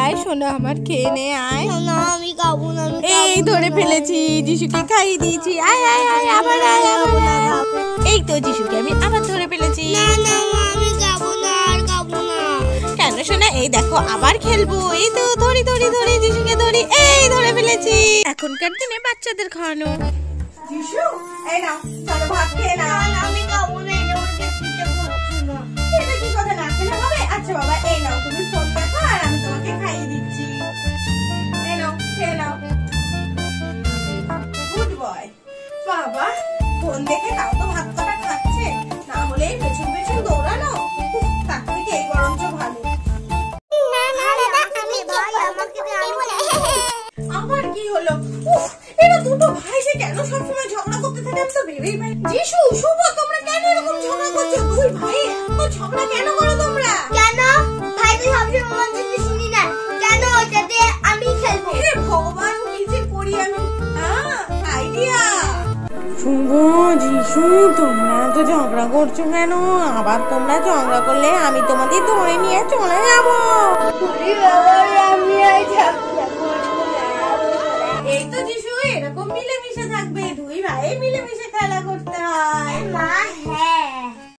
আয় সোনা আমার খেয়ে নে আয়। না আমি খাবো না। এই ধরে ফেলেছি, যিশুকে খাইয়ে দিয়েছি। আয় আয় আয় আবার আয় আবার আয়। এই তো যিশুকে আমি আবার ধরে ফেলেছি। না না আমি খাবো না, আর খাবো না। কেন সোনা? এই দেখো আবার খেলবো। এই তো ধরি ধরি ধরি যিশুকে ধরি। এই ধরে ফেলেছি। এখনকার দিনে বাচ্চাদের খাওয়ানো। যিশু এই নাও, চলো ভাত খেয়ে নাও। আমি খাবো না, এটা কি কথা, না খেলে হবে? আচ্ছা বাবা এই নাও, তুমি ফোন দেখো আর আমি তোমাকে খাইয়ে দিচ্ছি। এই নাও খেয়ে নাও। Good boy. বাবা ফোন দেখে তাও তো ভাত কটা খাচ্ছে, না হলে পেছন পেছন দৌড়ানো। তার থেকে এই বরঞ্চ ভালো। আবার কি হলো? এরা দুটো ভাই যে কেন সবসময় ঝগড়া করতে থাকে আমি তো ভেবেই পাই। যিশু শুভ তোমরা কেন এরকম ঝগড়া করছো? দুই ভাই এত ঝগড়া কেন করো তোমরা? কেন ভাই তো সবসময় আমার কথা শুনি না, কেন ওটাতে আমি খেলবো? হে ভগবান কি যে করি আমি। আইডিয়া। শুভ যিশু তোমরা তো ঝগড়া করছো কেন? আবার তোমরা ঝগড়া করলে আমি তোমাদের ধরে নিয়ে চলে যাবো। আমি এই তো যিশু এরকম মিলেমিশে থাকবে, দুই ভাই মিলেমিশে খেলা করতে হয়। মা